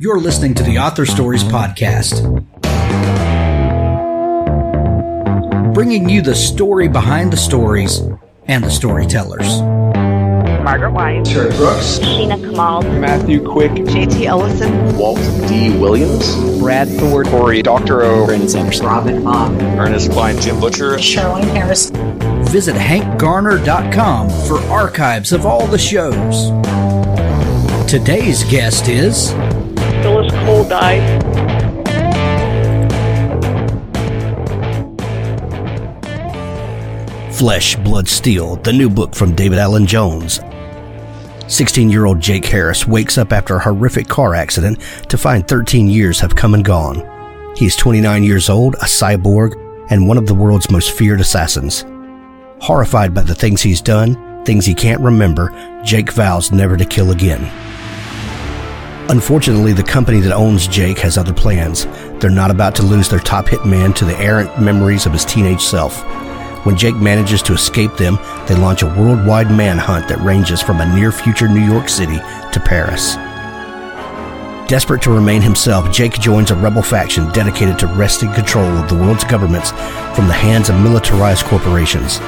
You're listening to the Author Stories Podcast, bringing you the story behind the stories and the storytellers. Margaret White, Terry Brooks, Sheena Kamal, Matthew Quick, J.T. Ellison, Walt D. Williams, Brad Thor, Corey Doctorow, Brandon Sanderson, Robin Mott, Ernest Klein, Jim Butcher, Sherwin Harris. Visit hankgarner.com for archives of all the shows. Today's guest is Phyllis Cole-Dai. Flesh, Blood, Steel, the new book from David Allen Jones. 16-year-old Jake Harris wakes up after a horrific car accident to find 13 years have come and gone. He's 29 years old, a cyborg, and one of the world's most feared assassins. Horrified by the things he's done, things he can't remember, Jake vows never to kill again. Unfortunately, the company that owns Jake has other plans. They're not about to lose their top hitman to the errant memories of his teenage self. When Jake manages to escape them, they launch a worldwide manhunt that ranges from a near-future New York City to Paris. Desperate to remain himself, Jake joins a rebel faction dedicated to wresting control of the world's governments from the hands of militarized corporations.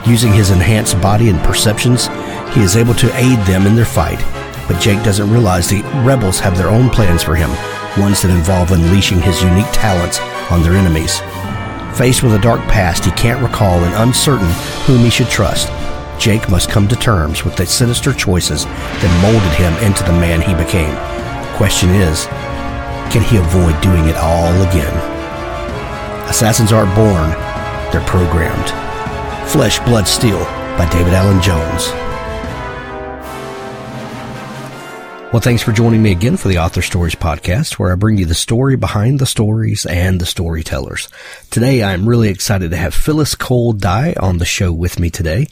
Using his enhanced body and perceptions, he is able to aid them in their fight. But Jake doesn't realize the rebels have their own plans for him, ones that involve unleashing his unique talents on their enemies. Faced with a dark past he can't recall and uncertain whom he should trust, Jake must come to terms with the sinister choices that molded him into the man he became. Question is, can he avoid doing it all again? Assassins aren't born, they're programmed. Flesh, Blood, Steel by David Allen Jones. Well, thanks for joining me again for the Author Stories Podcast, where I bring you the story behind the stories and the storytellers. Today, I'm really excited to have Phyllis Cole-Dai on the show with me today.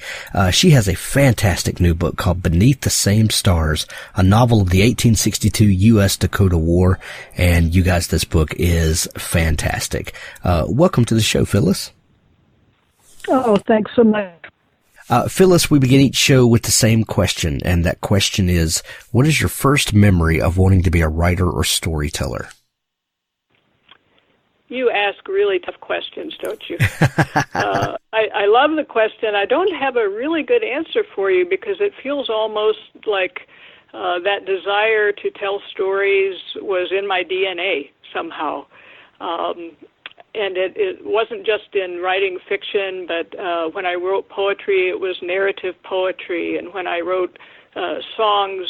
She has a fantastic new book called Beneath the Same Stars, a novel of the 1862 U.S. Dakota War. And you guys, this book is fantastic. Welcome to the show, Phyllis. Oh, thanks so much. Phyllis, we begin each show with the same question, and that question is, what is your first memory of wanting to be a writer or storyteller? You ask really tough questions, don't you? I love the question. I don't have a really good answer for you because it feels almost like that desire to tell stories was in my DNA somehow. And it wasn't just in writing fiction, but when I wrote poetry, it was narrative poetry. And when I wrote songs,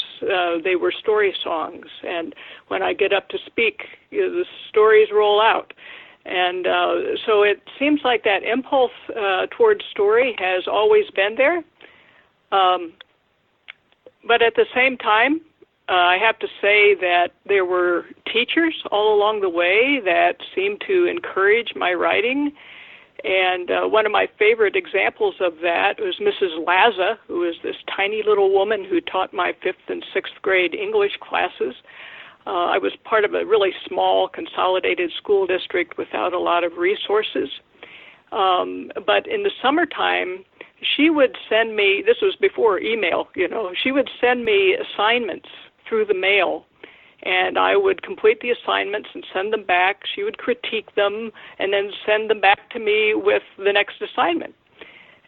they were story songs. And when I get up to speak, the stories roll out. And so it seems like that impulse towards story has always been there. But at the same time, I have to say that there were teachers all along the way that seemed to encourage my writing. And one of my favorite examples of that was Mrs. Laza, who was this tiny little woman who taught my 5th and 6th grade English classes. I was part of a really small consolidated school district without a lot of resources. But in the summertime, she would send me, this was before email, she would send me assignments through the mail, and I would complete the assignments and send them back. She would critique them and then send them back to me with the next assignment.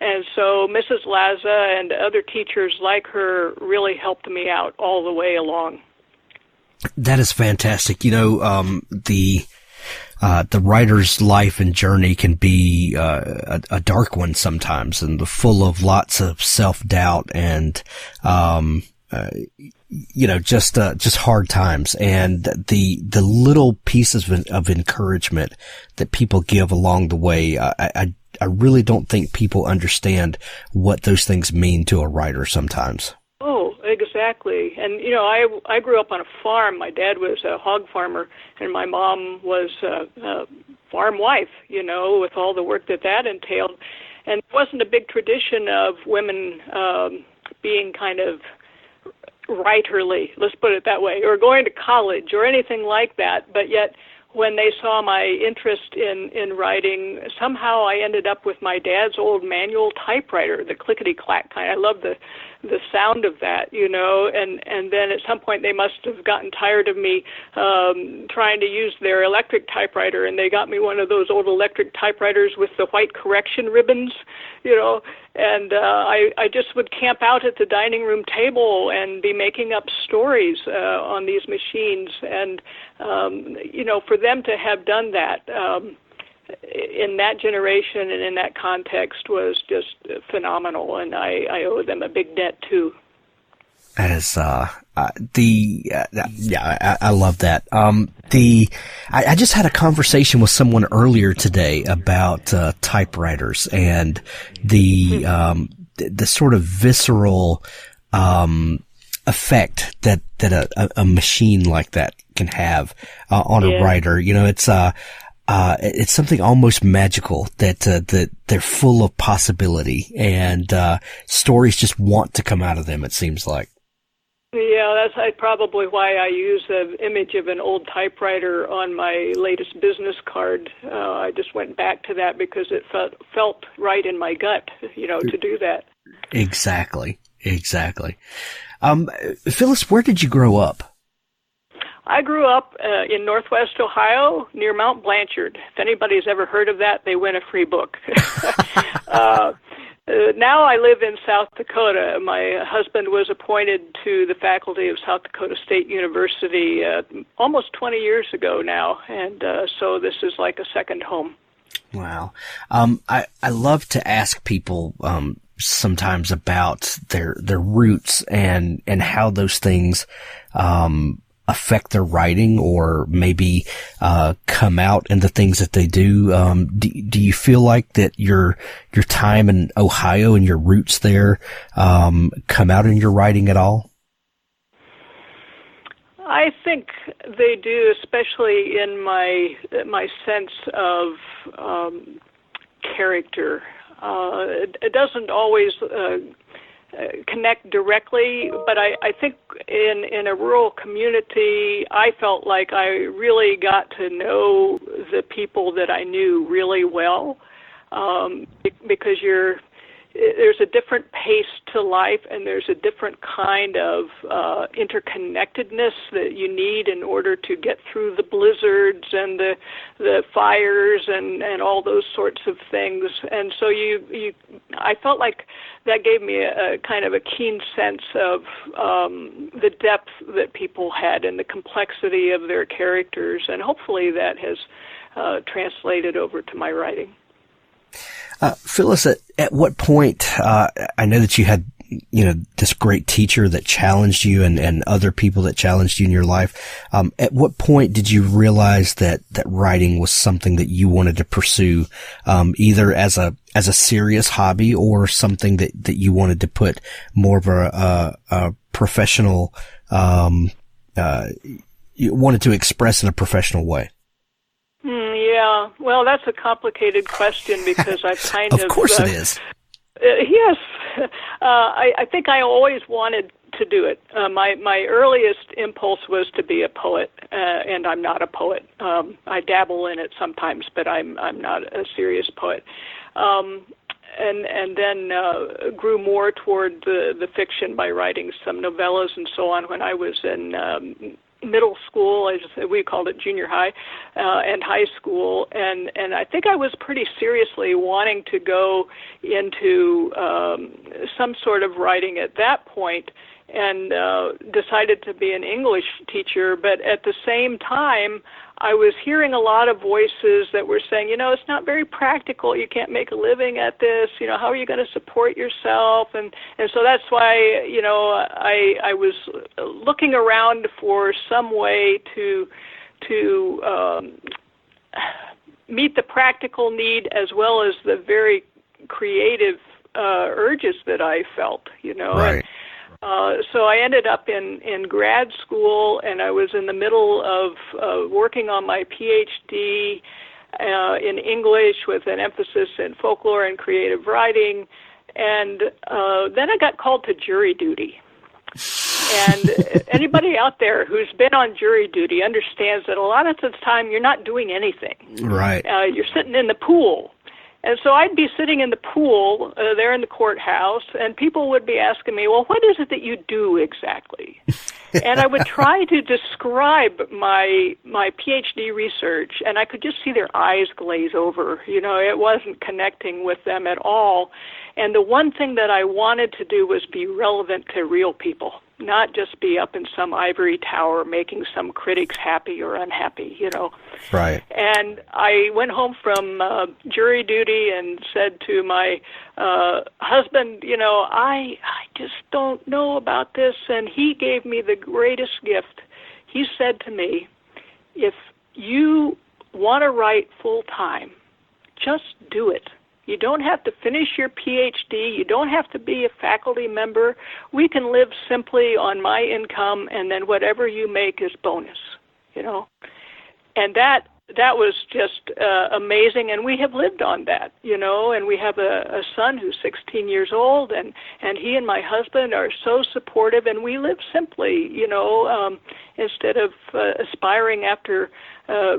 And so Mrs. Laza and other teachers like her really helped me out all the way along. That is fantastic. The writer's life and journey can be a dark one sometimes, and full of lots of self-doubt and just hard times. And the little pieces of encouragement that people give along the way, I really don't think people understand what those things mean to a writer sometimes. Oh, exactly. And, I grew up on a farm. My dad was a hog farmer, and my mom was a farm wife, with all the work that entailed. And it wasn't a big tradition of women being kind of writerly, let's put it that way, or going to college or anything like that. But yet when they saw my interest in writing, somehow I ended up with my dad's old manual typewriter, the clickety-clack kind. I love the sound of that, and then at some point they must have gotten tired of me trying to use their electric typewriter, and they got me one of those old electric typewriters with the white correction ribbons, and I just would camp out at the dining room table and be making up stories on these machines, and for them to have done that in that generation and in that context was just phenomenal, and I owe them a big debt too. That is I love that. I just had a conversation with someone earlier today about typewriters and the sort of visceral effect that a machine like that can have on a writer. It's something almost magical that they're full of possibility, and stories just want to come out of them, it seems like. Yeah, that's probably why I use the image of an old typewriter on my latest business card. I just went back to that because it felt right in my gut, to do that. Exactly. Phyllis, where did you grow up? I grew up in Northwest Ohio near Mount Blanchard. If anybody's ever heard of that, they win a free book. Now I live in South Dakota. My husband was appointed to the faculty of South Dakota State University almost 20 years ago now, and so this is like a second home. Wow. I love to ask people sometimes about their roots and how those things affect their writing, or maybe come out in the things that they do. Do you feel like that your time in Ohio and your roots there come out in your writing at all? I think they do, especially in my sense of character. It doesn't always connect directly, but I think in a rural community, I felt like I really got to know the people that I knew really well, because there's a different pace to life, and there's a different kind of interconnectedness that you need in order to get through the blizzards and the fires and all those sorts of things. And so I felt like that gave me a kind of a keen sense of the depth that people had and the complexity of their characters, and hopefully that has translated over to my writing. Phyllis, at what point, I know that you had, this great teacher that challenged you and other people that challenged you in your life. At what point did you realize that writing was something that you wanted to pursue, either as a serious hobby or something that you wanted to put more of a professional, you wanted to express in a professional way? Yeah, well, that's a complicated question because I've kind of... Of course it is. Yes. I think I always wanted to do it. My earliest impulse was to be a poet, and I'm not a poet. I dabble in it sometimes, but I'm not a serious poet. And then grew more toward the fiction by writing some novellas and so on when I was in middle school, we called it junior high, and high school, and I think I was pretty seriously wanting to go into some sort of writing at that point, and decided to be an English teacher. But at the same time, I was hearing a lot of voices that were saying, it's not very practical. You can't make a living at this. How are you going to support yourself? And so that's why, I was looking around for some way to meet the practical need as well as the very creative urges that I felt, Right. So I ended up in grad school, and I was in the middle of working on my PhD in English with an emphasis in folklore and creative writing, and then I got called to jury duty. And anybody out there who's been on jury duty understands that a lot of the time you're not doing anything. Right. You're sitting in the pool. And so I'd be sitting in the pool there in the courthouse, and people would be asking me, well, what is it that you do exactly? And I would try to describe my PhD research, and I could just see their eyes glaze over. It wasn't connecting with them at all. And the one thing that I wanted to do was be relevant to real people, not just be up in some ivory tower making some critics happy or unhappy, Right. And I went home from jury duty and said to my husband, I just don't know about this. And he gave me the greatest gift. He said to me, if you want to write full time, just do it. You don't have to finish your PhD. You don't have to be a faculty member. We can live simply on my income, and then whatever you make is bonus, And that was just amazing, and we have lived on that, and we have a son who's 16 years old, and he and my husband are so supportive, and we live simply, instead of aspiring after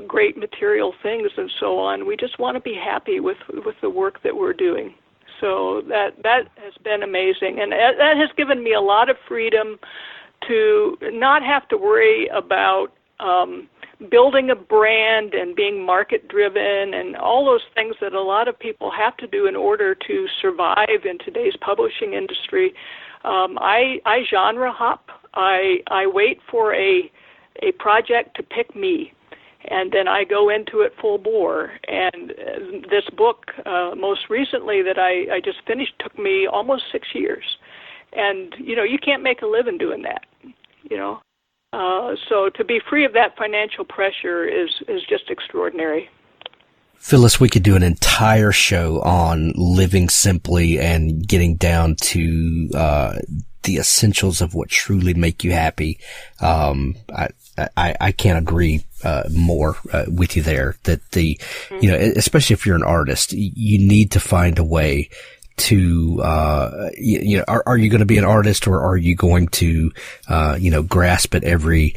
great material things and so on. We just want to be happy with the work that we're doing. So that has been amazing, and that has given me a lot of freedom to not have to worry about building a brand and being market-driven and all those things that a lot of people have to do in order to survive in today's publishing industry. I genre hop. I wait for a project to pick me, and then I go into it full bore. And this book, most recently that I just finished, took me almost 6 years. And, you can't make a living doing that, So to be free of that financial pressure is just extraordinary. Phyllis, we could do an entire show on living simply and getting down to the essentials of what truly make you happy. I can't agree more with you there. That especially if you're an artist, you need to find a way to, are you going to be an artist, or are you going to, grasp at every,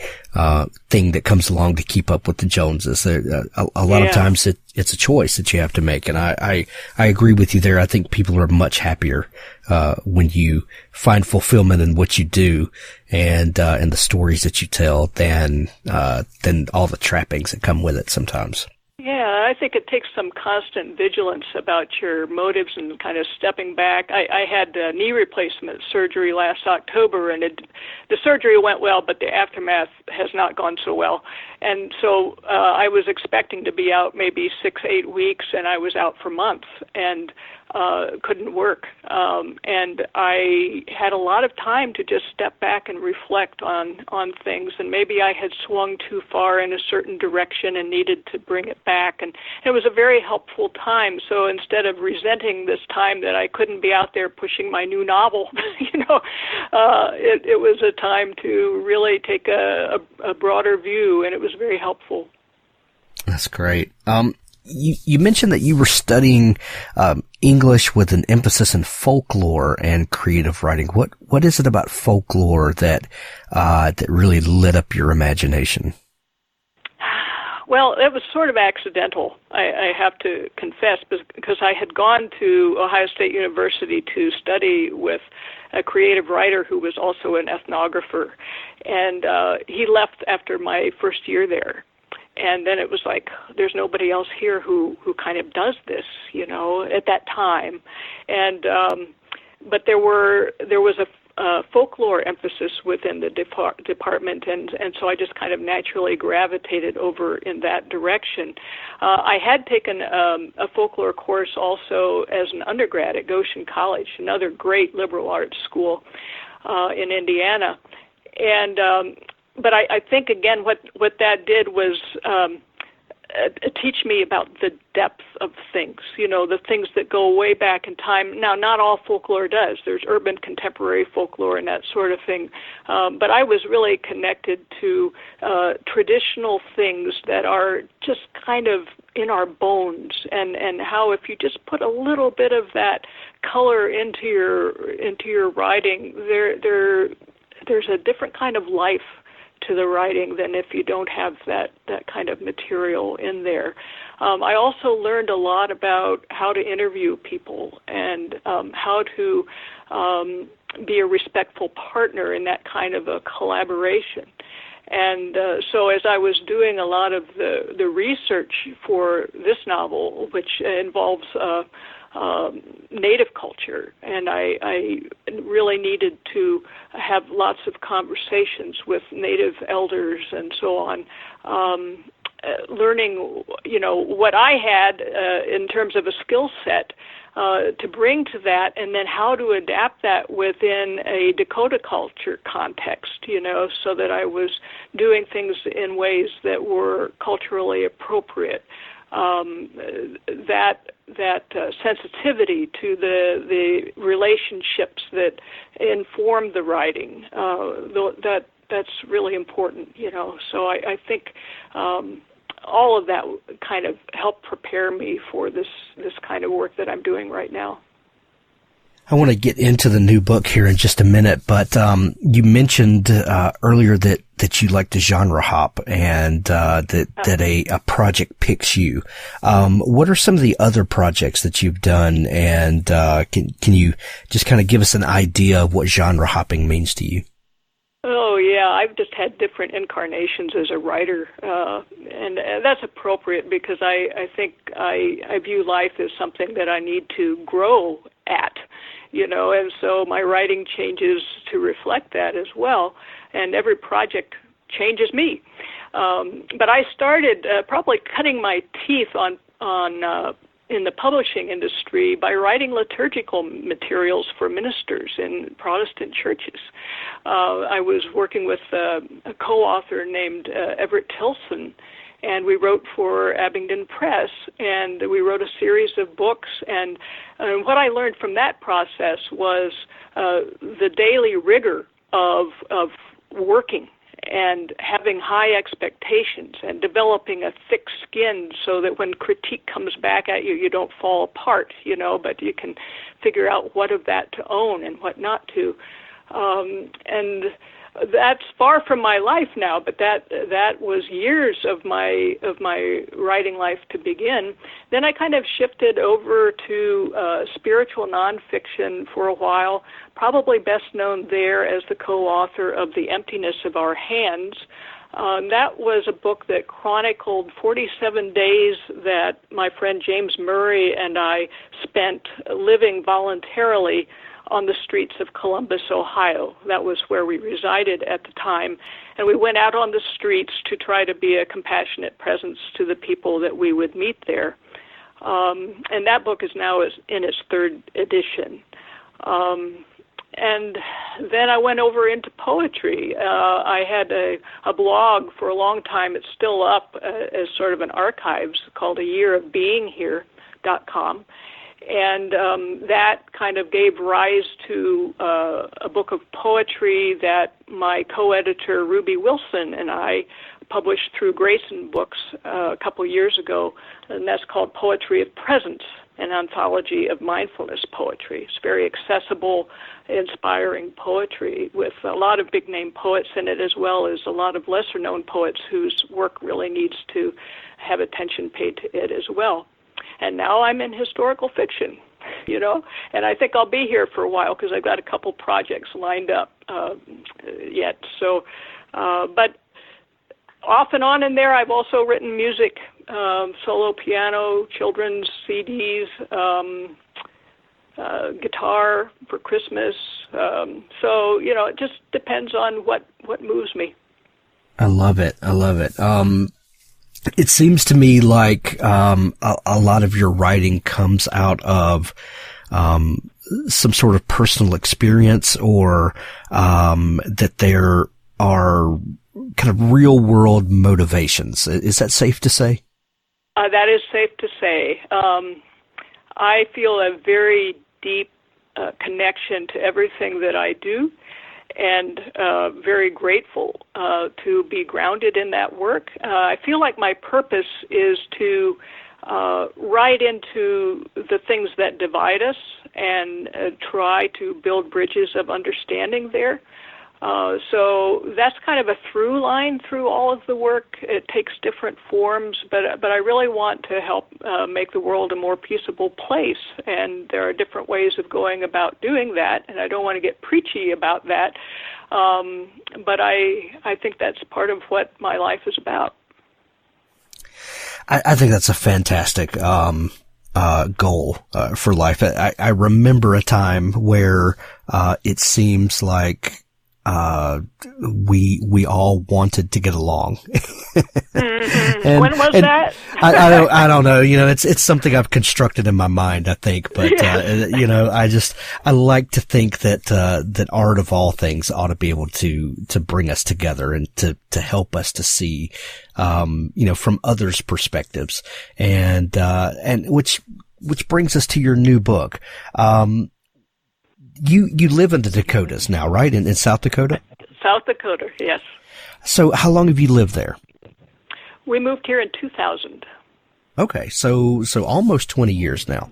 thing that comes along to keep up with the Joneses? A lot of times it's a choice that you have to make. And I agree with you there. I think people are much happier, when you find fulfillment in what you do and the stories that you tell than all the trappings that come with it sometimes. Yeah, I think it takes some constant vigilance about your motives and kind of stepping back. I had knee replacement surgery last October, and the surgery went well, but the aftermath has not gone so well. And so I was expecting to be out maybe 6-8 weeks, and I was out for months and couldn't work. And I had a lot of time to just step back and reflect on things, and maybe I had swung too far in a certain direction and needed to bring it back. And it was a very helpful time. So instead of resenting this time that I couldn't be out there pushing my new novel, it was a time to really take a broader view, and it was very helpful. That's great. You mentioned that you were studying English with an emphasis in folklore and creative writing. What is it about folklore that really lit up your imagination? Well, it was sort of accidental, I have to confess, because I had gone to Ohio State University to study with a creative writer who was also an ethnographer, and he left after my first year there. And then it was like, there's nobody else here who kind of does this, at that time. And but there was a folklore emphasis within the department, and so I just kind of naturally gravitated over in that direction. I had taken a folklore course also as an undergrad at Goshen College, another great liberal arts school in Indiana, and but I think, again, what that did was teach me about the depth of things, the things that go way back in time. Now, not all folklore does. There's urban contemporary folklore and that sort of thing. But I was really connected to traditional things that are just kind of in our bones, and how if you just put a little bit of that color into your writing, they're there's a different kind of life to the writing than if you don't have that kind of material in there. I also learned a lot about how to interview people and how to be a respectful partner in that kind of a collaboration. And so as I was doing a lot of the research for this novel, which involves Native culture, and I really needed to have lots of conversations with Native elders and so on, learning, what I had in terms of a skill set to bring to that, and then how to adapt that within a Dakota culture context, so that I was doing things in ways that were culturally appropriate. That sensitivity to the relationships that inform the writing, that's really important, So I think all of that kind of helped prepare me for this kind of work that I'm doing right now. I want to get into the new book here in just a minute, but you mentioned earlier that you like to genre hop and that a project picks you. What are some of the other projects that you've done, and can you just kind of give us an idea of what genre hopping means to you? Oh, yeah, I've just had different incarnations as a writer, and that's appropriate because I think I view life as something that I need to grow at, and so my writing changes to reflect that as well, and every project changes me. But I started probably cutting my teeth on in the publishing industry by writing liturgical materials for ministers in Protestant churches. I was working with a co-author named Everett Tilson, and we wrote for Abingdon Press, and we wrote a series of books, and what I learned from that process was the daily rigor of working and having high expectations and developing a thick skin so that when critique comes back at you, you don't fall apart, but you can figure out what of that to own and what not to. And that's far from my life now, but that was years of my writing life to begin. Then I kind of shifted over to spiritual nonfiction for a while, probably best known there as the co-author of The Emptiness of Our Hands. That was a book that chronicled 47 days that my friend James Murray and I spent living voluntarily on the streets of Columbus, Ohio. That was where we resided at the time. And we went out on the streets to try to be a compassionate presence to the people that we would meet there. And that book is now in its third edition. And then I went over into poetry. I had a blog for a long time. It's still up as sort of an archives called ayearofbeinghere.com. And that kind of gave rise to a book of poetry that my co-editor Ruby Wilson and I published through Grayson Books a couple years ago, and that's called Poetry of Presence, an anthology of mindfulness poetry. It's very accessible, inspiring poetry with a lot of big-name poets in it, as well as a lot of lesser-known poets whose work really needs to have attention paid to it as well. And now I'm in historical fiction, and I think I'll be here for a while because I've got a couple projects lined up yet. So, but off and on in there, I've also written music, solo piano, children's CDs, guitar for Christmas. So, it just depends on what moves me. I love it. It seems to me like a lot of your writing comes out of some sort of personal experience, or that there are kind of real-world motivations. Is that safe to say? That is safe to say. I feel a very deep connection to everything that I do, and very grateful to be grounded in that work. I feel like my purpose is to write into the things that divide us and try to build bridges of understanding there. So that's kind of a through line through all of the work. It takes different forms, but I really want to help make the world a more peaceable place, and there are different ways of going about doing that, and I don't want to get preachy about that, but I think that's part of what my life is about. I think that's a fantastic goal for life. I remember a time where it seems like we all wanted to get along. Mm-hmm. When was that? I don't know. It's something I've constructed in my mind, I think. But I like to think that art of all things ought to be able to bring us together and to help us to see, from others' perspectives, and which brings us to your new book. You live in the Dakotas now, right? In South Dakota? South Dakota, yes. So how long have you lived there? We moved here in 2000. Okay, so almost 20 years now.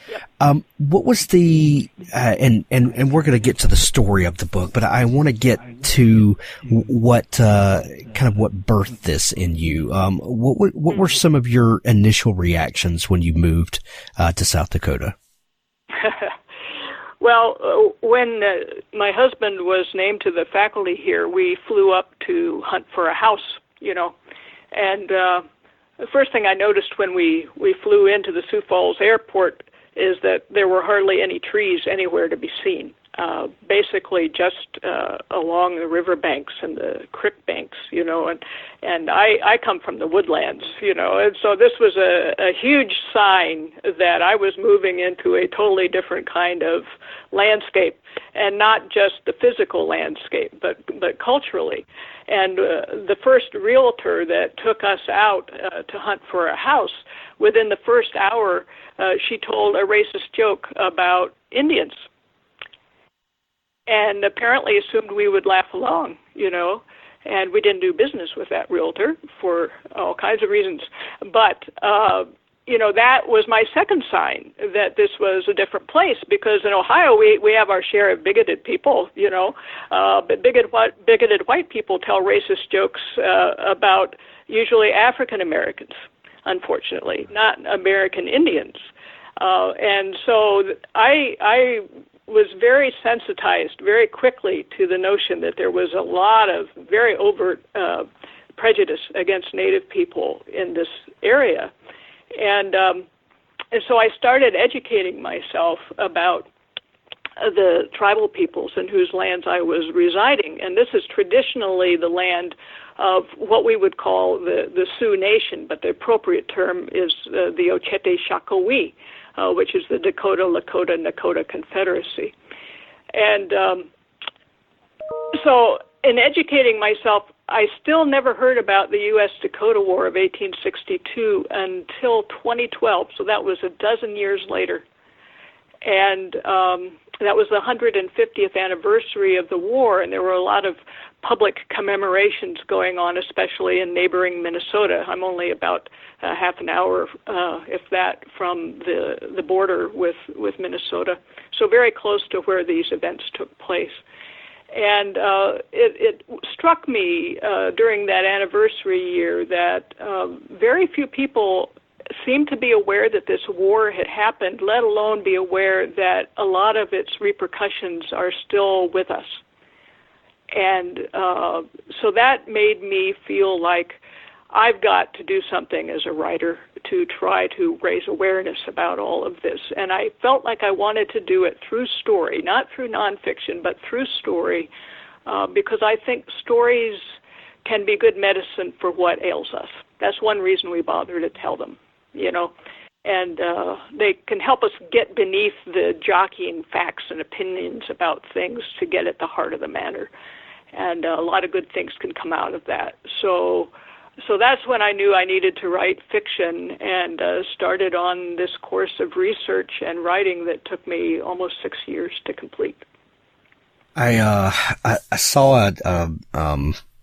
Yep. What was the and we're going to get to the story of the book, but I want to get to what birthed this in you. What were some of your initial reactions when you moved to South Dakota? Well, when my husband was named to the faculty here, we flew up to hunt for a house, and the first thing I noticed when we flew into the Sioux Falls airport is that there were hardly any trees anywhere to be seen, basically just along the river banks and the creek banks, and I come from the woodlands, and so this was a huge sign that I was moving into a totally different kind of landscape, and not just the physical landscape, but culturally. And the first realtor that took us out to hunt for a house, within the first hour, she told a racist joke about Indians, and apparently assumed we would laugh along, and we didn't do business with that realtor for all kinds of reasons. But that was my second sign that this was a different place, because in Ohio we have our share of bigoted people, but bigoted white people tell racist jokes about usually African Americans, unfortunately, not American Indians. And so I was very sensitized very quickly to the notion that there was a lot of very overt prejudice against Native people in this area. And so I started educating myself about the tribal peoples in whose lands I was residing. And this is traditionally the land of what we would call the Sioux Nation, but the appropriate term is the Ochete-Shakowee, which is the Dakota, Lakota, Nakota Confederacy. And so in educating myself, I still never heard about the U.S. Dakota War of 1862 until 2012, so that was a dozen years later. And that was the 150th anniversary of the war, and there were a lot of public commemorations going on, especially in neighboring Minnesota. I'm only about half an hour, if that, from the border with Minnesota, so very close to where these events took place. And it struck me during that anniversary year that very few people seemed to be aware that this war had happened, let alone be aware that a lot of its repercussions are still with us. And so that made me feel like I've got to do something as a writer to try to raise awareness about all of this. And I felt like I wanted to do it through story, not through nonfiction, but through story, because I think stories can be good medicine for what ails us. That's one reason we bother to tell them, and they can help us get beneath the jockeying facts and opinions about things to get at the heart of the matter. And a lot of good things can come out of that. So that's when I knew I needed to write fiction, and started on this course of research and writing that took me almost 6 years to complete. I saw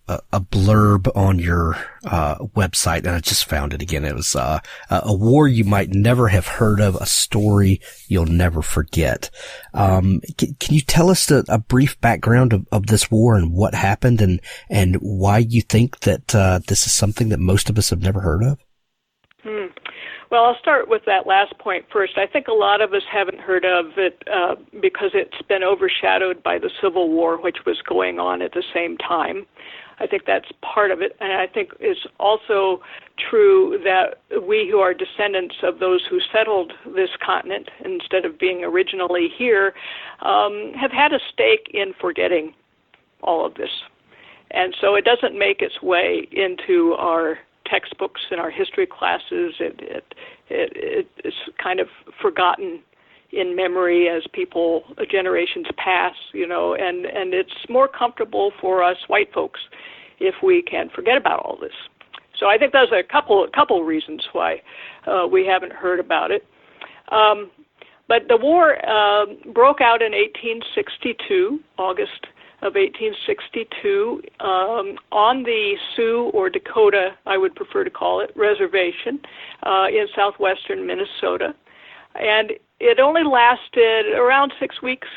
a blurb on your website, and I just found it again. It was a war you might never have heard of, a story you'll never forget. Can you tell us a brief background of this war and what happened, and why you think that this is something that most of us have never heard of? Well, I'll start with that last point first. I think a lot of us haven't heard of it because it's been overshadowed by the Civil War, which was going on at the same time. I think that's part of it, and I think it's also true that we who are descendants of those who settled this continent instead of being originally here have had a stake in forgetting all of this. And so it doesn't make its way into our textbooks and our history classes. It's kind of forgotten in memory as generations pass, and it's more comfortable for us white folks if we can forget about all this. So I think there's a couple reasons why we haven't heard about it. But the war broke out in 1862, August of 1862, on the Sioux or Dakota, I would prefer to call it, reservation in southwestern Minnesota. And it only lasted around 6 weeks,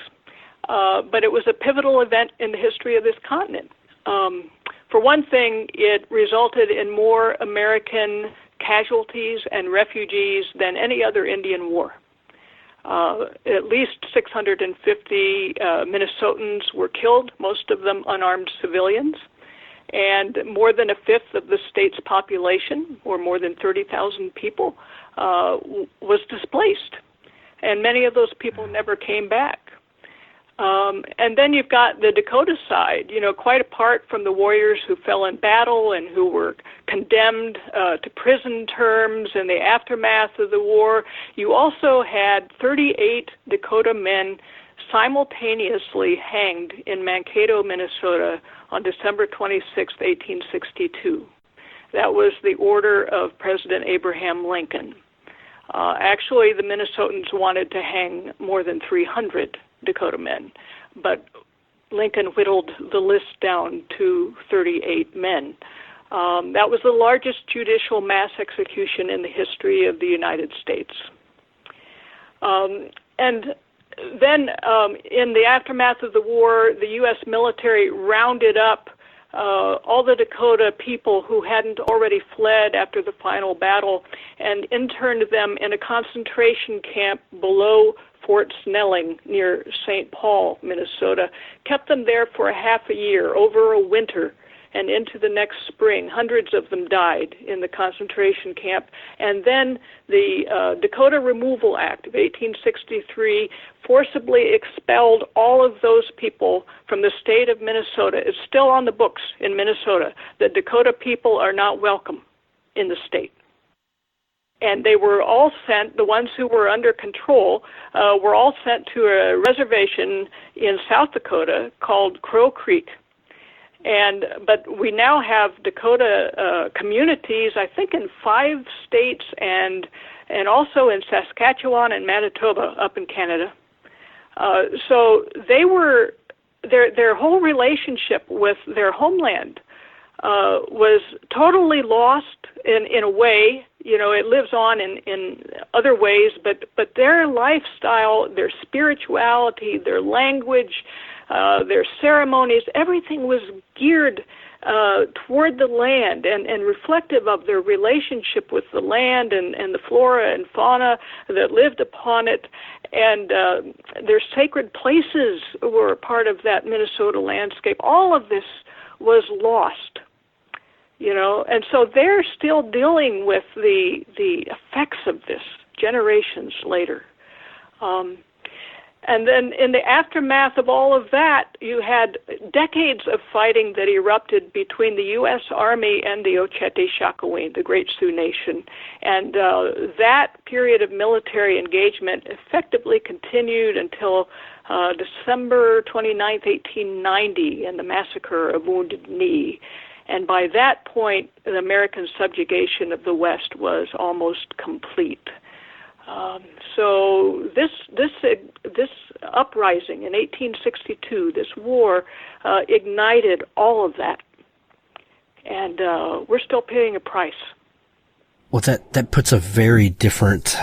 but it was a pivotal event in the history of this continent. For one thing, it resulted in more American casualties and refugees than any other Indian war. At least 650 Minnesotans were killed, most of them unarmed civilians, and more than a fifth of the state's population, or more than 30,000 people, was displaced. And many of those people never came back. And then you've got the Dakota side, quite apart from the warriors who fell in battle and who were condemned to prison terms in the aftermath of the war. You also had 38 Dakota men simultaneously hanged in Mankato, Minnesota on December 26, 1862. That was the order of President Abraham Lincoln. Actually, the Minnesotans wanted to hang more than 300 Dakota men, but Lincoln whittled the list down to 38 men. That was the largest judicial mass execution in the history of the United States. And then in the aftermath of the war, the U.S. military rounded up all the Dakota people who hadn't already fled after the final battle and interned them in a concentration camp below Fort Snelling near St. Paul, Minnesota, kept them there for a half a year, over a winter, and into the next spring. Hundreds of them died in the concentration camp. And then the Dakota Removal Act of 1863 forcibly expelled all of those people from the state of Minnesota. It's still on the books in Minnesota that Dakota people are not welcome in the state. And they were all sent, the ones who were under control, were all sent to a reservation in South Dakota called Crow Creek. But we now have Dakota communities, I think, in 5 states and also in Saskatchewan and Manitoba up in Canada. So they were, their whole relationship with their homeland was totally lost in a way. It lives on in other ways, but their lifestyle, their spirituality, their language, their ceremonies, everything was geared toward the land and reflective of their relationship with the land and the flora and fauna that lived upon it. And their sacred places were a part of that Minnesota landscape. All of this was lost. And so they're still dealing with the effects of this generations later. And then in the aftermath of all of that, you had decades of fighting that erupted between the U.S. Army and the Ochete-Sakowin, the Great Sioux Nation. And that period of military engagement effectively continued until December 29, 1890, and the massacre of Wounded Knee. And by that point, the American subjugation of the West was almost complete. So this uprising in 1862, this war, ignited all of that. and we're still paying a price. Well, that puts a very different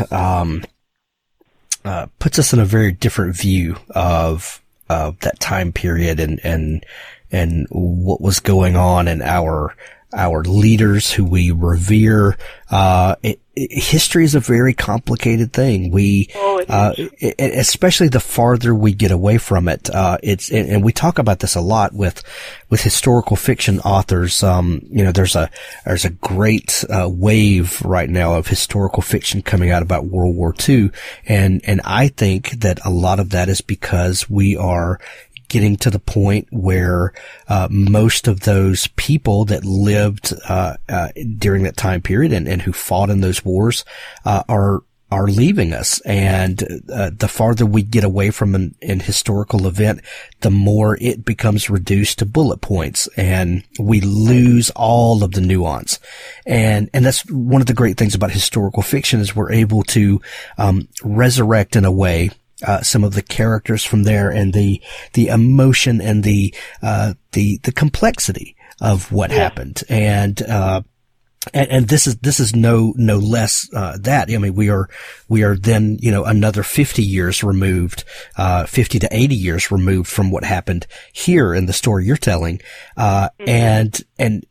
puts us in a very different view of that time period and what was going on, and our leaders who we revere. History is a very complicated thing. Especially the farther we get away from it, and we talk about this a lot with historical fiction authors. There's a great wave right now of historical fiction coming out about World War II, and I think that a lot of that is because we are getting to the point where most of those people that lived during that time period and who fought in those wars are leaving us. And the farther we get away from an historical event, the more it becomes reduced to bullet points, and we lose all of the nuance. And that's one of the great things about historical fiction, is we're able to resurrect in a way some of the characters from there, and the emotion and the complexity of what happened. And this is no less, that. I mean, we are then, another 50 years removed, 50 to 80 years removed from what happened here in the story you're telling. And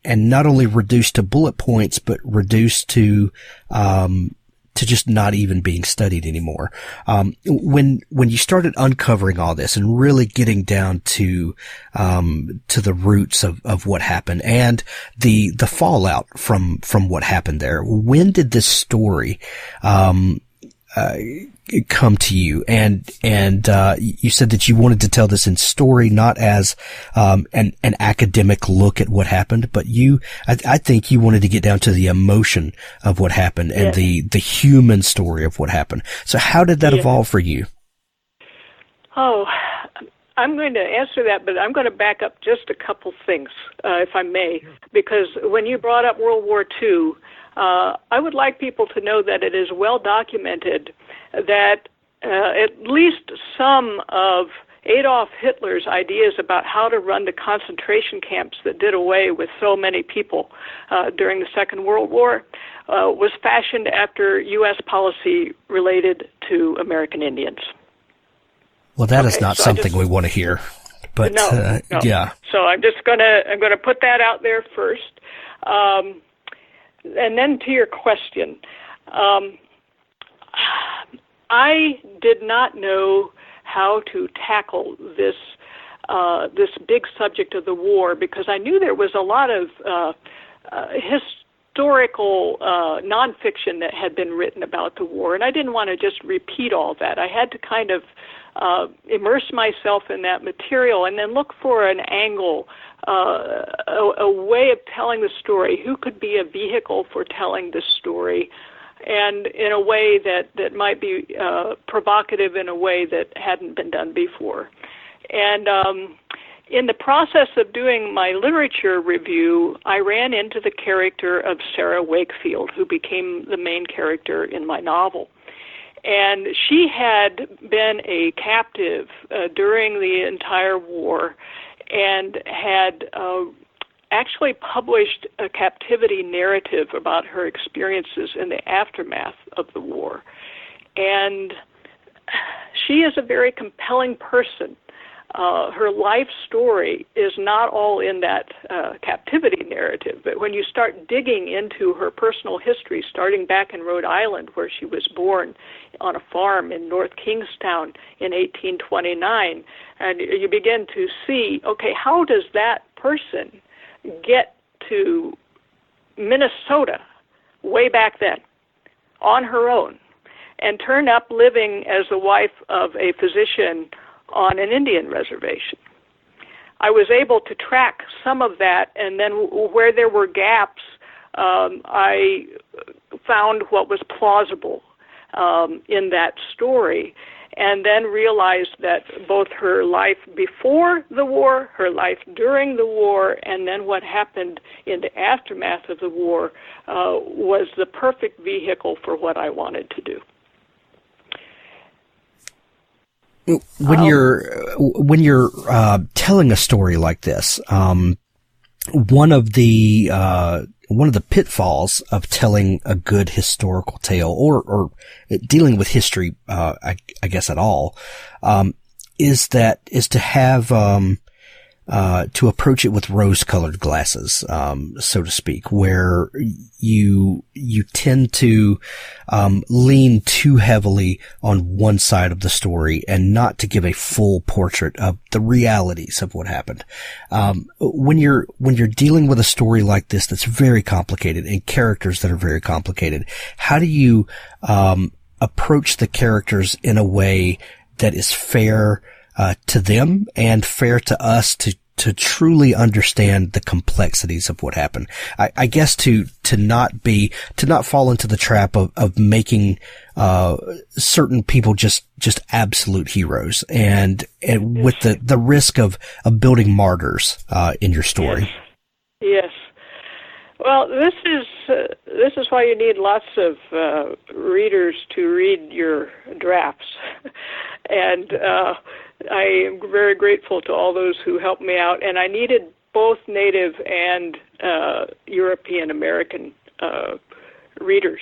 not only reduced to bullet points, but reduced to just not even being studied anymore. When you started uncovering all this and really getting down to the roots of what happened and the fallout from what happened there, when did this story come to you? And you said that you wanted to tell this in story, not as an academic look at what happened, but I think you wanted to get down to the emotion of what happened and the human story of what happened. So how did that evolve for you? Oh, I'm going to answer that, but I'm going to back up just a couple things, if I may, because when you brought up World War II, I would like people to know that it is well documented that at least some of Adolf Hitler's ideas about how to run the concentration camps that did away with so many people during the Second World War was fashioned after U.S. policy related to American Indians. Well, that is not something we want to hear. But no. yeah. So I'm gonna put that out there first. And then to your question, I did not know how to tackle this big subject of the war, because I knew there was a lot of historical nonfiction that had been written about the war, and I didn't want to just repeat all that. I had to kind of immerse myself in that material and then look for an angle, a way of telling the story, who could be a vehicle for telling the story, and in a way that might be provocative in a way that hadn't been done before. And in the process of doing my literature review, I ran into the character of Sarah Wakefield, who became the main character in my novel. And she had been a captive during the entire war and had actually published a captivity narrative about her experiences in the aftermath of the war. And she is a very compelling person. Her life story is not all in that captivity narrative, but when you start digging into her personal history, starting back in Rhode Island, where she was born on a farm in North Kingstown in 1829, and you begin to see, okay, how does that person get to Minnesota way back then on her own and turn up living as the wife of a physician on an Indian reservation? I was able to track some of that, and then where there were gaps, I found what was plausible in that story, and then realized that both her life before the war, her life during the war, and then what happened in the aftermath of the war was the perfect vehicle for what I wanted to do. When you're telling a story like this, one of the pitfalls of telling a good historical tale or dealing with history, I guess at all, is to have, to approach it with rose-colored glasses, so to speak, where you tend to, lean too heavily on one side of the story and not to give a full portrait of the realities of what happened. When you're dealing with a story like this that's very complicated and characters that are very complicated, how do you, approach the characters in a way that is fair, to them and fair to us to truly understand the complexities of what happened? I guess to not fall into the trap of making, certain people just absolute heroes and with the risk of building martyrs, in your story. Yes. Well, this is why you need lots of readers to read your drafts, and I am very grateful to all those who helped me out. And I needed both Native and European American readers.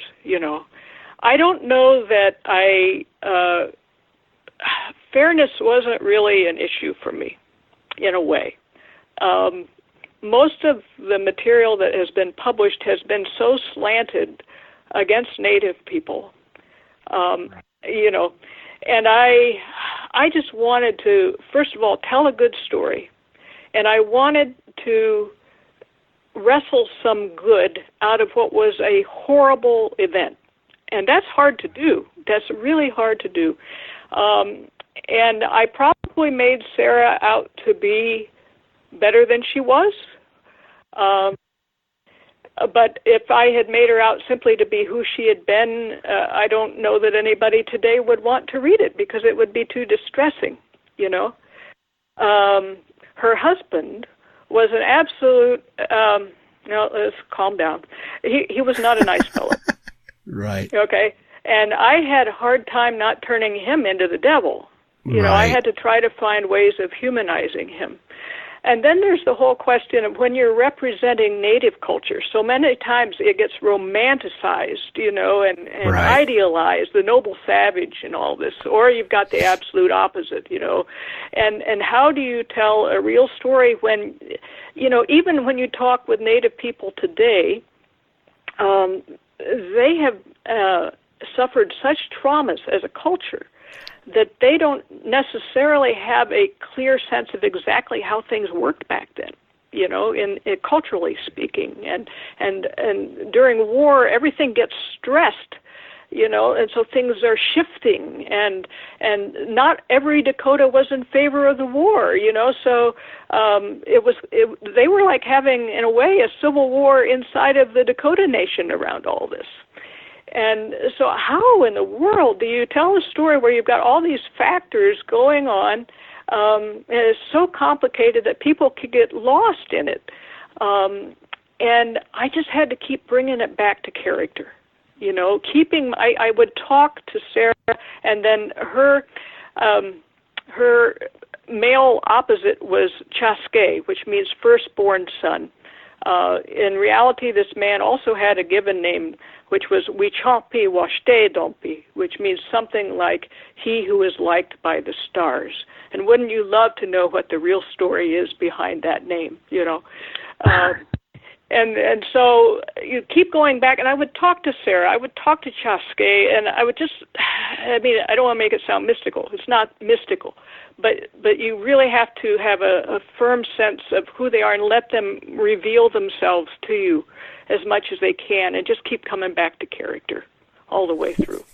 I don't know that fairness wasn't really an issue for me, in a way. Most of the material that has been published has been so slanted against Native people, and I just wanted to, first of all, tell a good story, and I wanted to wrestle some good out of what was a horrible event, and that's hard to do. That's really hard to do, and I probably made Sarah out to be better than she was. But if I had made her out simply to be who she had been, I don't know that anybody today would want to read it because it would be too distressing, Her husband was an absolute, let's calm down. He was not a nice fellow. Right. Okay. And I had a hard time not turning him into the devil. Right. I had to try to find ways of humanizing him. And then there's the whole question of when you're representing Native culture, so many times it gets romanticized, and right. idealized, the noble savage and all this, or you've got the absolute opposite, And how do you tell a real story when, even when you talk with Native people today, they have suffered such traumas as a culture that they don't necessarily have a clear sense of exactly how things worked back then, in culturally speaking. And during war, everything gets stressed, and so things are shifting. And not every Dakota was in favor of the war, So they were like having, in a way, a civil war inside of the Dakota Nation around all this. And so how in the world do you tell a story where you've got all these factors going on, and it's so complicated that people could get lost in it? And I just had to keep bringing it back to character, I would talk to Sarah, and then her male opposite was Ćaske, which means firstborn son. In reality, this man also had a given name, which was Wichampi Washte Dompi, which means something like he who is liked by the stars. And wouldn't you love to know what the real story is behind that name, And so you keep going back, and I would talk to Sarah, I would talk to Ćaske, and I would I don't want to make it sound mystical. It's not mystical. But you really have to have a firm sense of who they are and let them reveal themselves to you as much as they can, and just keep coming back to character all the way through.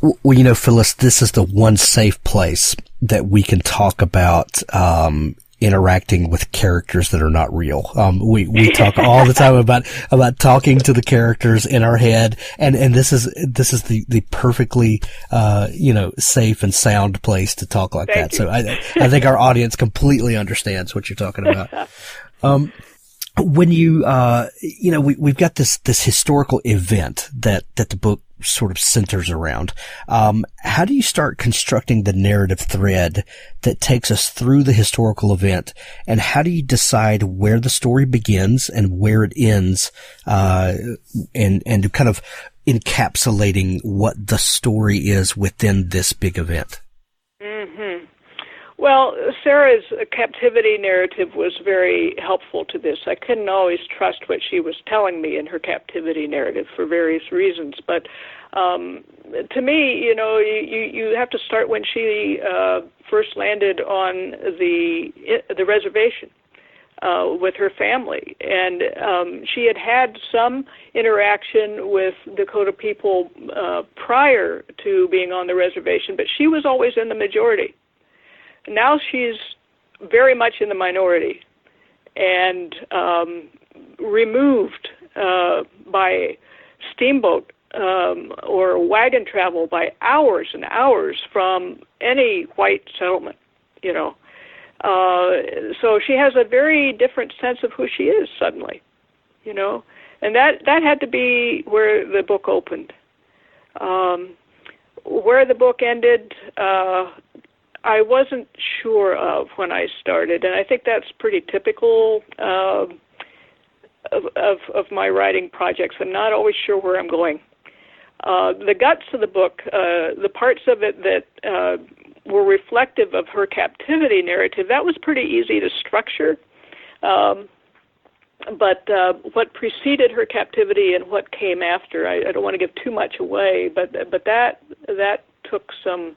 Well, Phyllis, this is the one safe place that we can talk about interacting with characters that are not real. We talk all the time about talking to the characters in our head, and this is the perfectly safe and sound place to talk like Thank that. you. So I think our audience completely understands what you're talking about. When you we've got this historical event that the book sort of centers around. How do you start constructing the narrative thread that takes us through the historical event, and how do you decide where the story begins and where it ends, and kind of encapsulating what the story is within this big event? Mm-hmm. Well, Sarah's captivity narrative was very helpful to this. I couldn't always trust what she was telling me in her captivity narrative for various reasons, but to me, you have to start when she first landed on the reservation with her family, and she had some interaction with Dakota people prior to being on the reservation, but she was always in the majority. Now she's very much in the minority and removed by steamboat or wagon travel by hours and hours from any white settlement, So she has a very different sense of who she is suddenly, And that had to be where the book opened. Where the book ended, I wasn't sure of when I started, and I think that's pretty typical of my writing projects. I'm not always sure where I'm going. The guts of the book, the parts of it that were reflective of her captivity narrative, that was pretty easy to structure. But what preceded her captivity and what came after, I don't want to give too much away, but that took some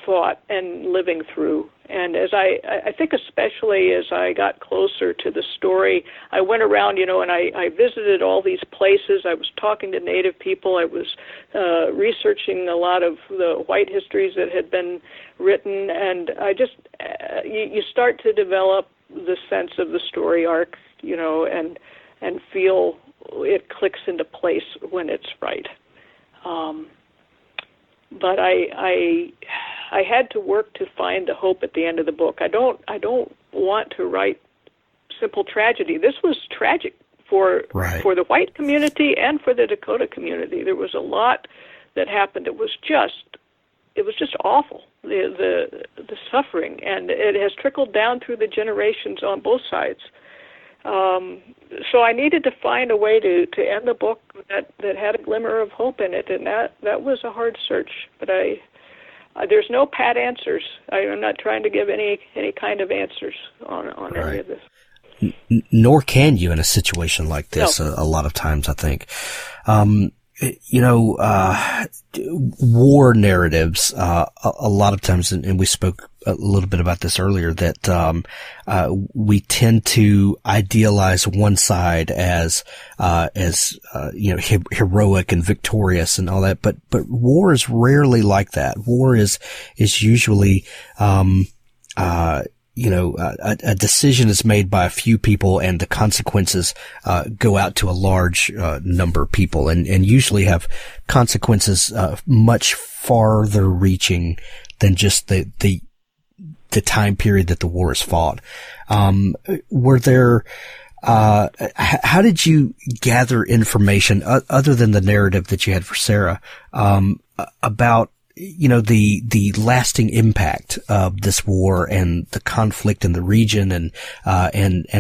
thought and living through. And as I think especially as I got closer to the story, I went around, and I visited all these places. I was talking to Native people. I was researching a lot of the white histories that had been written. And I just, you start to develop the sense of the story arc, and feel it clicks into place when it's right. But I had to work to find the hope at the end of the book. I don't want to write simple tragedy. This was tragic for the white community and for the Dakota community. There was a lot that happened. It was just awful. The suffering, and it has trickled down through the generations on both sides. So I needed to find a way to end the book that had a glimmer of hope in it, and that was a hard search. But there's no pat answers. I'm not trying to give any kind of answers on any of this. Nor can you in a situation like this. No. A lot of times, I think. War narratives, a lot of times, and we spoke a little bit about this earlier, that we tend to idealize one side as heroic and victorious and all that, but war is rarely like that. War is usually a decision is made by a few people, and the consequences go out to a large number of people, and usually have consequences much farther reaching than just the time period that the war is fought. Were there how did you gather information other than the narrative that you had for Sarah about the lasting impact of this war and the conflict in the region, and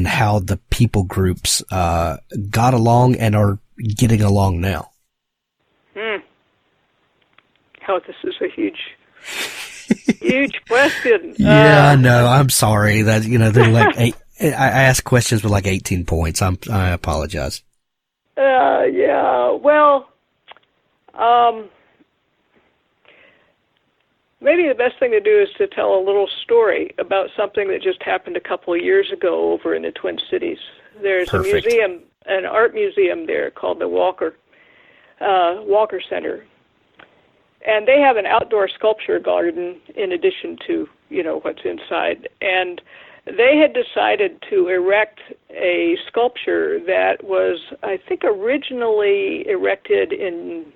how the people groups got along and are getting along now? Oh, this is a huge question. Yeah, I know. I'm sorry that they're like eight. I ask questions with like 18 points. I apologize. Yeah. Well. Maybe the best thing to do is to tell a little story about something that just happened a couple of years ago over in the Twin Cities. There's Perfect. a museum, an art museum there called the Walker Center. And they have an outdoor sculpture garden in addition to, what's inside. And they had decided to erect a sculpture that was, I think, originally erected in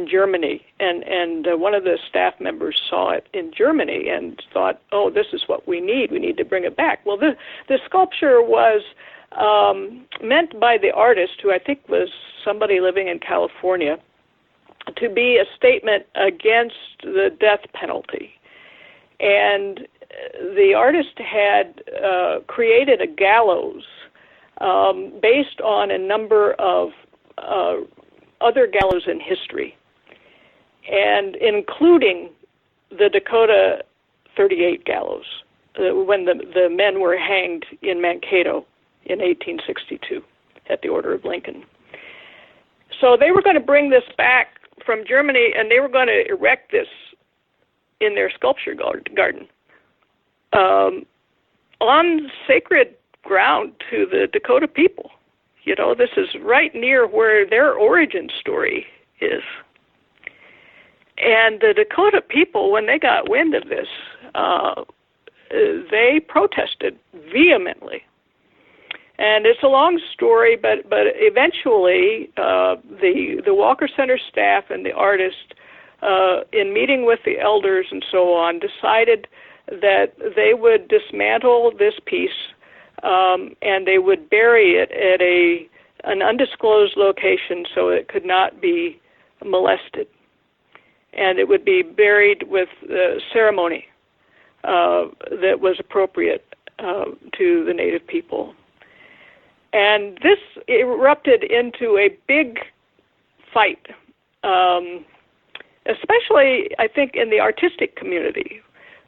Germany, and one of the staff members saw it in Germany and thought, oh, this is what we need to bring it back. Well, the sculpture was meant by the artist, who I think was somebody living in California, to be a statement against the death penalty. And the artist had created a gallows based on a number of other gallows in history, and including the Dakota 38 gallows, when the men were hanged in Mankato in 1862 at the order of Lincoln. So they were going to bring this back from Germany, and they were going to erect this in their sculpture garden on sacred ground to the Dakota people. You know, this is right near where their origin story is. And the Dakota people, when they got wind of this, they protested vehemently. And it's a long story, but eventually the Walker Center staff and the artist, in meeting with the elders and so on, decided that they would dismantle this piece and they would bury it at an undisclosed location so it could not be molested. And it would be buried with ceremony that was appropriate to the Native people. And this erupted into a big fight, especially, I think, in the artistic community.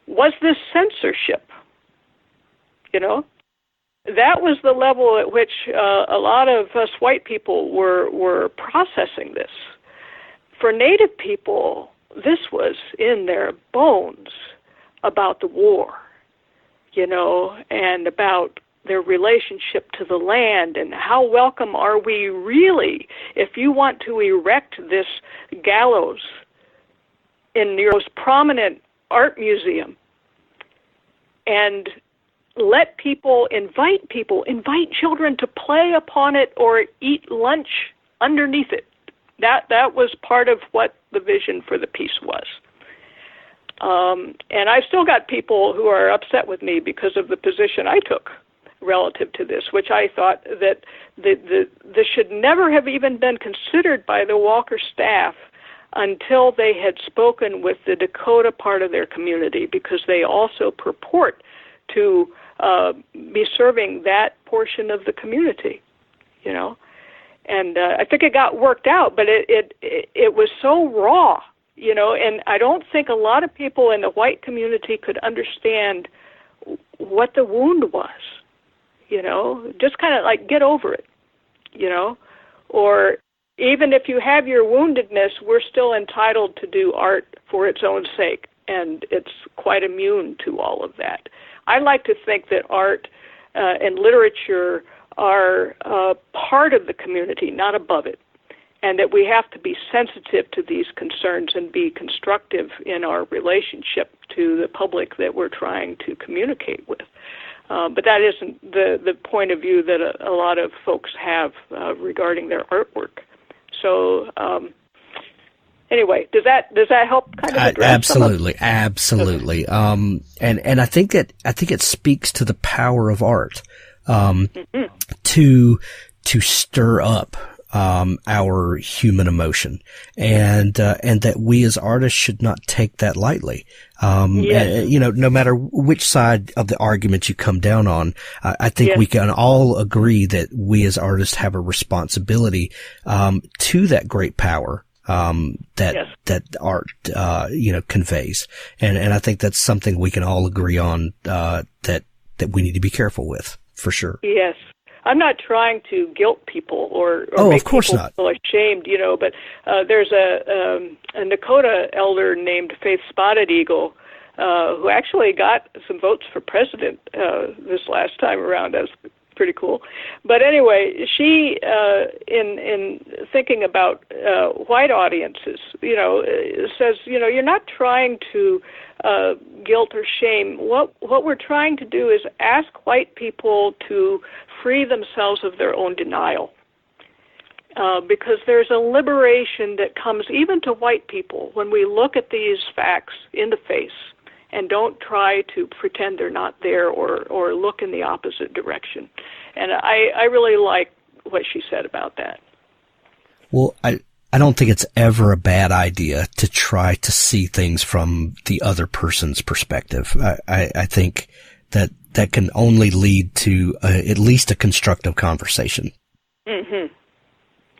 Was this censorship? You know? That was the level at which a lot of us white people were processing this. For Native people, this was in their bones about the war, you know, and about their relationship to the land, and how welcome are we really if you want to erect this gallows in your most prominent art museum and let people, invite children to play upon it or eat lunch underneath it. That was part of what the vision for the piece was. And I've still got people who are upset with me because of the position I took relative to this, which I thought that this should never have even been considered by the Walker staff until they had spoken with the Dakota part of their community, because they also purport to be serving that portion of the community, you know. And I think it got worked out, but it was so raw, you know, and I don't think a lot of people in the white community could understand what the wound was. You know, just kind of like get over it, you know, or even if you have your woundedness, we're still entitled to do art for its own sake, and it's quite immune to all of that. I like to think that art and literature are part of the community, not above it, and that we have to be sensitive to these concerns and be constructive in our relationship to the public that we're trying to communicate with. But that isn't the point of view that a lot of folks have regarding their artwork. So anyway, does that help kind of address absolutely. And I think it speaks to the power of art to stir up our human emotion, and that we as artists should not take that lightly. Yes. You know, no matter which side of the argument you come down on, I think we can all agree that we as artists have a responsibility to that great power that art you know, conveys, and I think that's something we can all agree on that we need to be careful with, for sure. Yes. I'm not trying to guilt people or of make course people not. feel ashamed, you know, but there's a Dakota elder named Faith Spotted Eagle who actually got some votes for president this last time around. That was pretty cool. But anyway, she, in thinking about white audiences, you know, says, you know, you're not trying to guilt or shame. What we're trying to do is ask white people to free themselves of their own denial. Because there's a liberation that comes even to white people when we look at these facts in the face and don't try to pretend they're not there or look in the opposite direction. And I really like what she said about that. Well, I don't think it's ever a bad idea to try to see things from the other person's perspective. I think that can only lead to at least a constructive conversation. Mm-hmm.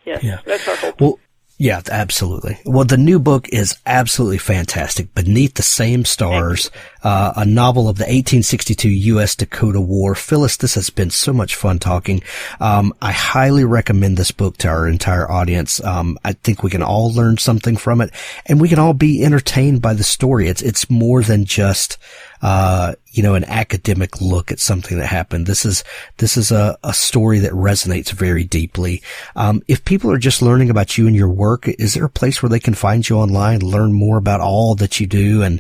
Yes, Yeah. that's our hope. Well, yeah, absolutely. Well, the new book is absolutely fantastic. Beneath the Same Stars, a novel of the 1862 U.S. Dakota War. Phyllis, this has been so much fun talking. I highly recommend this book to our entire audience. I think we can all learn something from it, and we can all be entertained by the story. It's more than just an academic look at something that happened. This is a story that resonates very deeply. If people are just learning about you and your work, is there a place where they can find you online, learn more about all that you do, and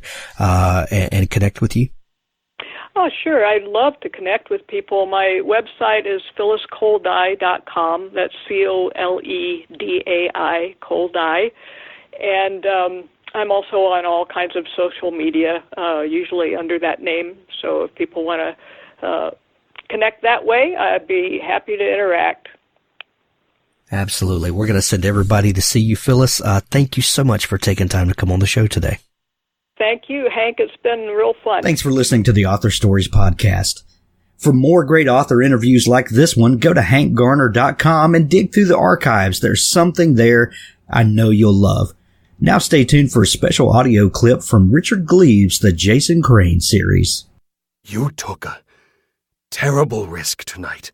connect with you? Oh, sure. I'd love to connect with people. My website is phylliscoledai.com. That's Coledai, Cole-Dai. And I'm also on all kinds of social media, usually under that name. So if people want to connect that way, I'd be happy to interact. Absolutely. We're going to send everybody to see you, Phyllis. Thank you so much for taking time to come on the show today. Thank you, Hank. It's been real fun. Thanks for listening to the Author Stories podcast. For more great author interviews like this one, go to hankgarner.com and dig through the archives. There's something there I know you'll love. Now stay tuned for a special audio clip from Richard Gleaves' The Jason Crane series. You took a terrible risk tonight.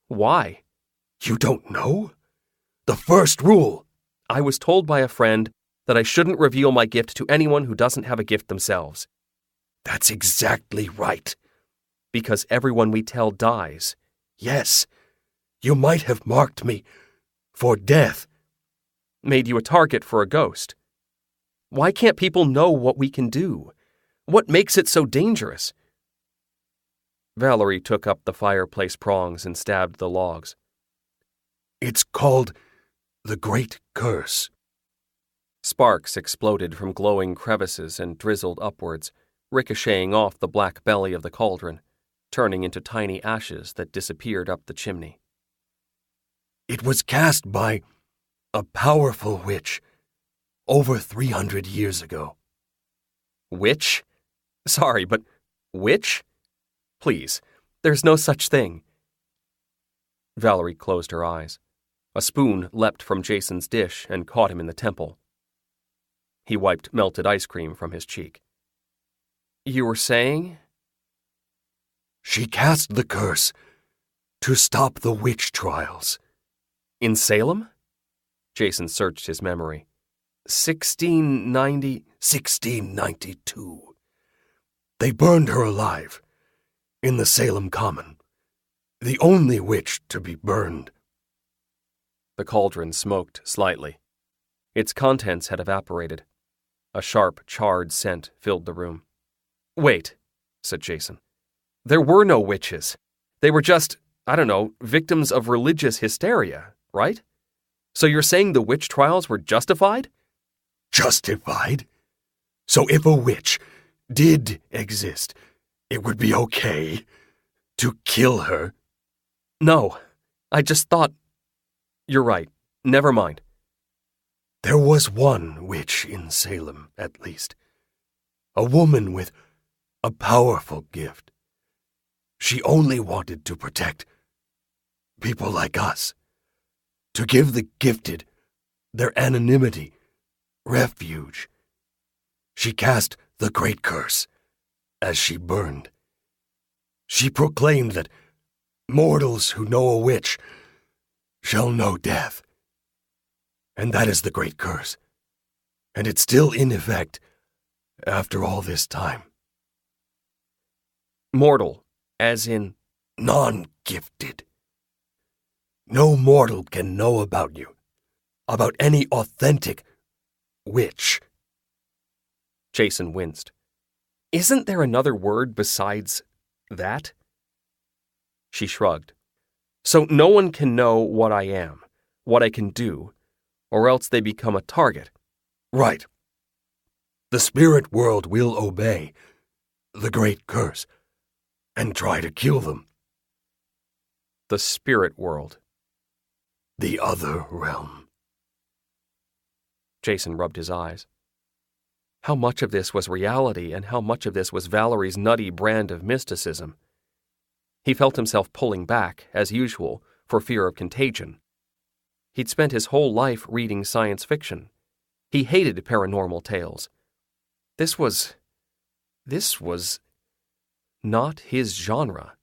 Why? You don't know? The first rule. I was told by a friend that I shouldn't reveal my gift to anyone who doesn't have a gift themselves. That's exactly right. Because everyone we tell dies. Yes, you might have marked me for death. Made you a target for a ghost. Why can't people know what we can do? What makes it so dangerous? Valerie took up the fireplace prongs and stabbed the logs. It's called the Great Curse. Sparks exploded from glowing crevices and drizzled upwards, ricocheting off the black belly of the cauldron, turning into tiny ashes that disappeared up the chimney. It was cast by a powerful witch over 300 years ago. Witch? Sorry, but witch? Please, there's no such thing. Valerie closed her eyes. A spoon leapt from Jason's dish and caught him in the temple. He wiped melted ice cream from his cheek. You were saying? She cast the curse to stop the witch trials. In Salem? Jason searched his memory. 1692. They burned her alive in the Salem Common. The only witch to be burned. The cauldron smoked slightly. Its contents had evaporated. A sharp, charred scent filled the room. Wait, said Jason. There were no witches. They were just, victims of religious hysteria, right? So you're saying the witch trials were justified? Justified? So if a witch did exist, it would be okay to kill her? No, I just thought... You're right. Never mind. There was one witch in Salem, at least. A woman with a powerful gift. She only wanted to protect people like us. To give the gifted their anonymity, refuge. She cast the Great Curse as she burned. She proclaimed that mortals who know a witch shall know death. And that is the Great Curse. And it's still in effect after all this time. Mortal, as in... Non-gifted. No mortal can know about you, about any authentic witch. Jason winced. Isn't there another word besides that? She shrugged. So no one can know what I am, what I can do, or else they become a target. Right. The spirit world will obey the Great Curse and try to kill them. The spirit world. The other realm. Jason rubbed his eyes. How much of this was reality and how much of this was Valerie's nutty brand of mysticism? He felt himself pulling back, as usual, for fear of contagion. He'd spent his whole life reading science fiction. He hated paranormal tales. This was not his genre.